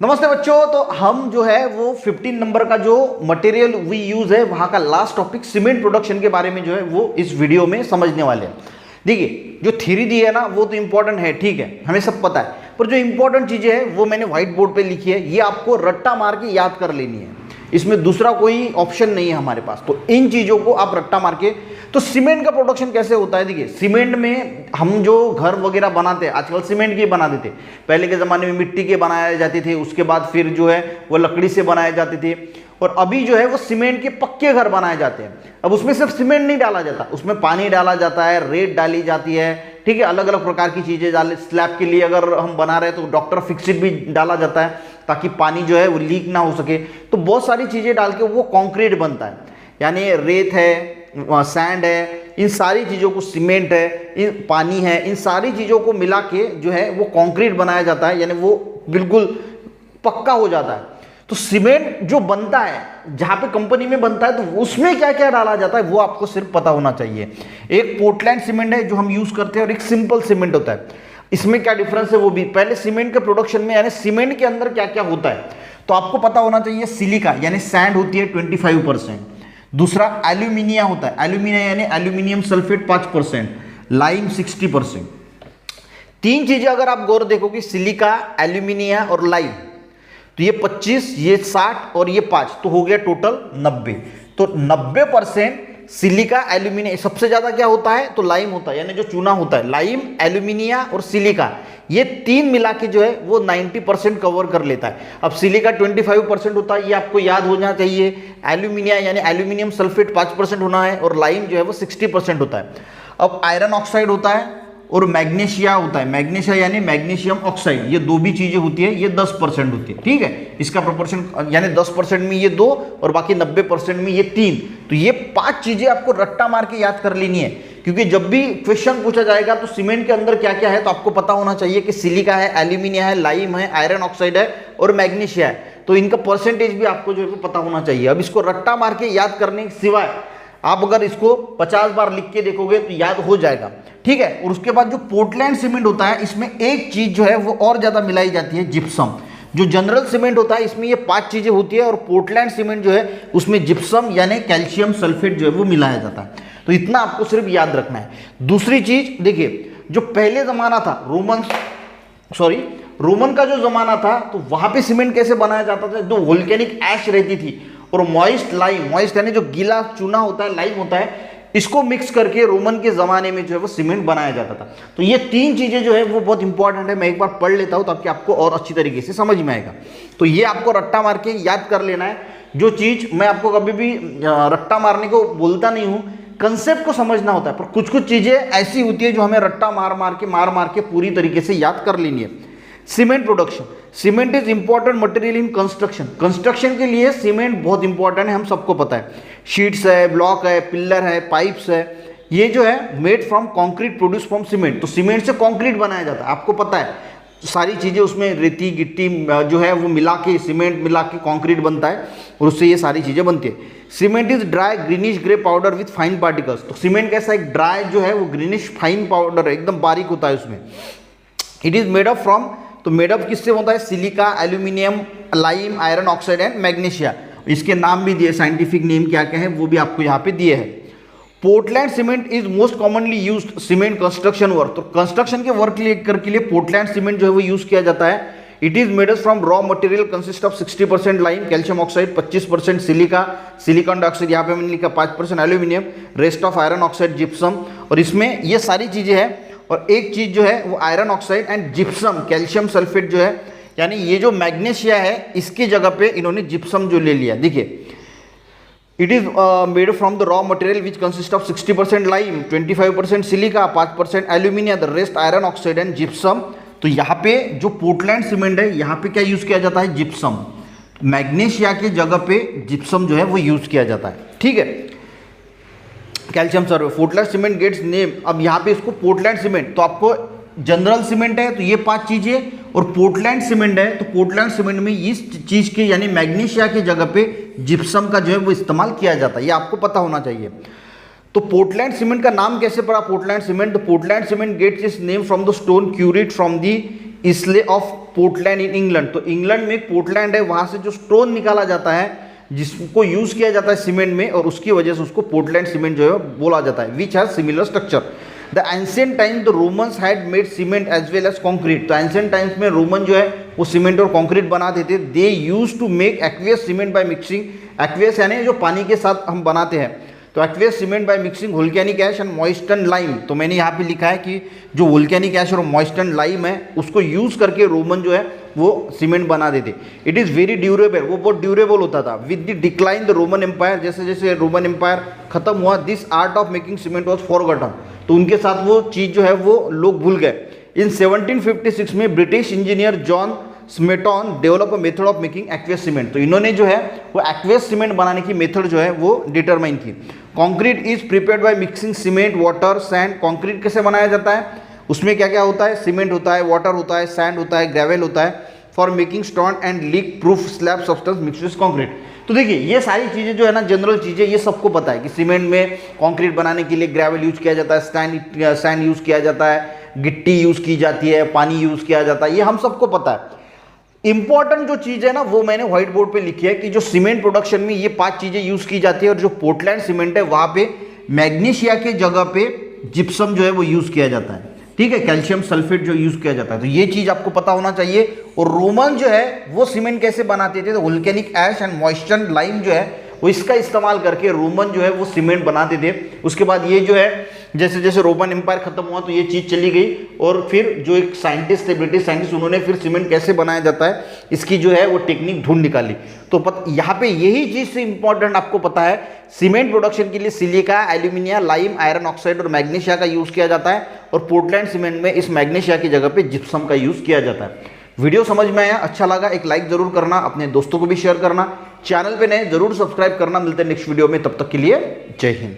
नमस्ते बच्चों। तो हम जो है वो 15 नंबर का जो मटेरियल वी यूज है वहां का लास्ट टॉपिक सीमेंट प्रोडक्शन के बारे में जो है वो इस वीडियो में समझने वाले हैं। देखिए जो थ्योरी दी है ना वो तो इंपॉर्टेंट है, ठीक है, हमें सब पता है, पर जो इंपॉर्टेंट चीजें हैं वो मैंने व्हाइट बोर्ड पे लिखी है, ये आपको रट्टा मार के याद कर लेनी है, इसमें दूसरा कोई ऑप्शन नहीं है हमारे पास। तो इन चीजों को आप रट्टा मार के, तो सीमेंट का प्रोडक्शन कैसे होता है। देखिए सीमेंट में हम जो घर वगैरह बनाते हैं आजकल सीमेंट के बना देते, पहले के ज़माने में मिट्टी के बनाए जाते थे, उसके बाद फिर जो है वो लकड़ी से बनाए जाते थे, और अभी जो है वो सीमेंट के पक्के घर बनाए जाते हैं। अब उसमें सिर्फ सीमेंट नहीं डाला जाता, उसमें पानी डाला जाता है, रेत डाली जाती है, ठीक है, अलग अलग प्रकार की चीज़ें डाल, स्लैब के लिए अगर हम बना रहे हैं तो डॉक्टर फिक्सिट भी डाला जाता है ताकि पानी जो है वो लीक ना हो सके। तो बहुत सारी चीज़ें डाल के वो कंक्रीट बनता है, यानी रेत है, सैंड है, इन सारी चीज़ों को, सीमेंट है, इन पानी है, इन सारी चीज़ों को मिला के जो है वो कंक्रीट बनाया जाता है, यानी वो बिल्कुल पक्का हो जाता है। तो सीमेंट जो बनता है जहाँ पे कंपनी में बनता है तो उसमें क्या क्या डाला जाता है वो आपको सिर्फ पता होना चाहिए। एक पोर्टलैंड सीमेंट है जो हम यूज़ करते हैं और एक सिंपल सीमेंट होता है, इसमें क्या डिफरेंस है वो भी। पहले सीमेंट के प्रोडक्शन में यानी सीमेंट के अंदर क्या क्या होता है तो आपको पता होना चाहिए। सिलिका यानी सैंड होती है 25%, दूसरा एल्यूमिनिया होता है, एल्यूमिनिया यानी एल्यूमिनियम सल्फेट 5%, लाइम 60%। तीन चीजें अगर आप गौर देखोगे, सिलिका, एल्यूमिनिया और लाइम, तो ये 25, ये 60 और ये 5, तो हो गया टोटल 90। तो 90% सिलिका, एल्यूमिनिया, सबसे ज्यादा क्या होता है तो लाइम होता है, यानी जो चूना होता है, लाइम, एल्यूमिनिया और सिलिका, ये तीन मिला के जो है वो 90% कवर कर लेता है। अब सिलिका 25% होता है, ये आपको याद होना चाहिए। एल्यूमिनिया यानी एल्यूमिनियम सल्फेट 5% होना है और लाइम जो है वो 60% होता है। अब आयरन ऑक्साइड होता है और मैग्नीशिया होता है, मैग्नीशिया यानी मैग्नीशियम ऑक्साइड, ये दो भी चीजें होती है, ये 10% होती है, ठीक है। इसका प्रोपोर्शन यानी 10% में ये दो और बाकी 90% में ये तीन। तो ये 5 चीजें आपको रट्टा मार के याद कर लेनी है, क्योंकि जब भी क्वेश्चन पूछा जाएगा तो सीमेंट के अंदर क्या क्या है तो आपको पता होना चाहिए कि सिलिका है, एल्यूमिनिया है, लाइम है, आयरन ऑक्साइड है और मैग्नीशिया है। तो इनका परसेंटेज भी आपको जो है पता होना चाहिए। अब इसको रट्टा मार के याद करने के सिवाय आप अगर इसको 50 बार लिख के देखोगे तो याद हो जाएगा, ठीक है। और उसके बाद जो पोर्टलैंड सीमेंट होता है इसमें एक चीज जो है वो और ज्यादा मिलाई जाती है, जिप्सम। जो जनरल सीमेंट होता है इसमें ये 5 चीजें होती है और पोर्टलैंड सीमेंट जो है उसमें जिप्सम यानी कैल्शियम सल्फेट जो है वो मिलाया जाता है। तो इतना आपको सिर्फ याद रखना है। दूसरी चीज देखिए, जो पहले जमाना था रोमन का जो जमाना था तो वहां पे सीमेंट कैसे बनाया जाता था, जो वोल्केनिक ऐश रहती थी और मॉइस्ट लाइम, मॉइस्ट यानी जो गीला चूना होता है, लाइम होता है, इसको मिक्स करके रोमन के जमाने में जो है वो सीमेंट बनाया जाता था। तो ये तीन चीजें जो है वो बहुत इंपॉर्टेंट है, मैं एक बार पढ़ लेता हूं ताकि आपको और अच्छी तरीके से समझ में आएगा। तो ये आपको रट्टा मार के याद कर लेना है। जो चीज मैं आपको कभी भी रट्टा मारने को बोलता नहीं हूं, कंसेप्ट को समझना होता है, पर कुछ कुछ चीजें ऐसी होती है जो हमें रट्टा मार मार के पूरी तरीके से याद कर लेनी है। Cement production, cement is important material in construction, construction के लिए सीमेंट बहुत इंपॉर्टेंट है, हम सबको पता है। शीट्स है, ब्लॉक है, पिलर है, पाइप्स है, ये जो है made from concrete produce from cement. तो सीमेंट से कंक्रीट बनाया जाता है, आपको पता है, सारी चीजें उसमें रेती गिट्टी जो है वो मिला के, सीमेंट मिला के कंक्रीट बनता है और उससे ये सारी चीजें बनती है। Cement is dry greenish grey powder with fine particles, तो सीमेंट कैसा एक ड्राई जो है वो ग्रीनिश फाइन पाउडर है, एकदम बारीक होता है उसमें। It is made up from, तो मेड अप किससे होता है, silica, aluminium, lime, iron oxide and magnesia. इसके नाम भी दिए, साइंटिफिक नेम क्या क्या है वो भी आपको यहाँ पे दिए हैं। Portland cement is most commonly used cement construction work, तो कंस्ट्रक्शन के वर्क के लिए पोर्टलैंड सीमेंट जो है वो यूज किया जाता है। It is made from raw material consist of 60% lime, calcium oxide 25%, silica, silicon dioxide यहाँ पे मैंने लिखा 5%, aluminium, rest of iron oxide, gypsum, और इसमें ये सारी चीजें हैं। और एक चीज जो है वो iron oxide and gypsum, calcium sulphate जो है, यानी ये जो मैग्नीशिया है इसकी जगह पे इन्होंने जिप्सम जो ले लिया। देखिए, it is made from the raw material which consist of 60% lime, 25% silica, 5% alumina, the rest iron oxide and gypsum. तो यहाँ पे जो पोर्टलैंड सीमेंट है यहाँ पे क्या यूज किया जाता है, जिप्सम। मैग्नीशिया की जगह पे जिप्सम जो है वो यूज किया जाता है, ठीक है। Calcium sulphate, Portland cement gets name. अब यहाँ पे इसको पोर्टलैंड सीमेंट, तो आपको जनरल सीमेंट है तो ये 5 चीजें, और पोर्टलैंड सीमेंट है तो पोर्टलैंड सीमेंट में इस चीज के यानी मैग्नीशिया की जगह पे जिप्सम का जो है वो इस्तेमाल किया जाता है, ये आपको पता होना चाहिए। तो पोर्टलैंड सीमेंट का नाम कैसे पड़ा Portland cement? Portland cement gets its name from the stone quarried from the isle of Portland in England. तो इंग्लैंड में एक पोर्टलैंड है, वहां से जो स्टोन निकाला जाता है जिसको यूज किया जाता है सीमेंट में, और उसकी वजह से उसको पोर्टलैंड सीमेंट जो है बोला जाता है, which has similar structure. The ancient time the Romans had made cement as well as concrete. तो एंशिएंट टाइम्स में रोमन जो है वो सीमेंट और कॉन्क्रीट बनाते थे। They use to make aqueous cement by mixing, aqueous यानी जो पानी के साथ हम बनाते हैं, तो aqueous cement by mixing volcanic ash and moisten lime. तो मैंने यहाँ पे लिखा है कि जो वोल्केनिक ऐश और मॉइस्टन लाइम है उसको यूज करके रोमन जो है वो सीमेंट बना देते। इट इज़ वेरी ड्यूरेबल, वो बहुत ड्यूरेबल होता था। With the decline the Roman empire, जैसे जैसे रोमन एम्पायर खत्म हुआ, this art of making cement was forgotten. तो उनके साथ वो चीज़ जो है वो लोग भूल गए। इन 1756 में British engineer John Smeaton develop a method of making aqueous cement. तो इन्होंने जो है वो एक्वियस सीमेंट बनाने की मेथड जो है वो डिटरमाइन की। Concrete is prepared by mixing cement water sand. Concrete कैसे बनाया जाता है? उसमें क्या क्या होता है? सीमेंट होता है, वाटर होता है, सैंड होता है, ग्रेवल होता है, for making stone and leak proof slab substance mix with concrete. तो देखिए ये सारी चीज़ें जो है ना जनरल चीज़ें, ये सबको पता है कि सीमेंट में कंक्रीट बनाने के लिए ग्रेवल यूज किया जाता है, सैंड यूज किया जाता है, गिट्टी यूज की जाती है, पानी यूज किया जाता है, ये हम सबको पता है। इंपॉर्टेंट जो चीज़ है ना वो मैंने व्हाइट बोर्ड पे लिखी है कि जो सीमेंट प्रोडक्शन में ये 5 चीज़ें यूज की जाती है, और जो पोर्टलैंड सीमेंट है वहाँ पे मैग्नीशिया के जगह पे जिप्सम जो है वो यूज किया जाता है, ठीक है, कैल्शियम सल्फेट जो यूज किया जाता है। तो ये चीज़ आपको पता होना चाहिए। और रोमन जो है वो सीमेंट कैसे बनाते थे? तो volcanic ash and moisture lime जो है वो इसका इस्तेमाल करके रोमन जो है वो सीमेंट बनाते थे। उसके बाद ये जो है जैसे जैसे रोमन एम्पायर खत्म हुआ तो ये चीज़ चली गई, और फिर जो एक साइंटिस्ट थे, ब्रिटिश साइंटिस्ट, उन्होंने फिर सीमेंट कैसे बनाया जाता है इसकी जो है वो टेक्निक ढूंढ निकाली। तो यहाँ पे यही चीज़ से इंपॉर्टेंट आपको पता है, सीमेंट प्रोडक्शन के लिए silica, aluminium, lime, iron oxide और मैग्नीशिया का यूज़ किया जाता है, और पोर्टलैंड सीमेंट में इस मैग्नीशिया की जगह पे जिप्सम का यूज़ किया जाता है। वीडियो समझ में आया, अच्छा लगा, एक लाइक जरूर करना, अपने दोस्तों को भी शेयर करना, चैनल पे नए जरूर सब्सक्राइब करना। मिलते हैं नेक्स्ट वीडियो में, तब तक के लिए जय हिंद।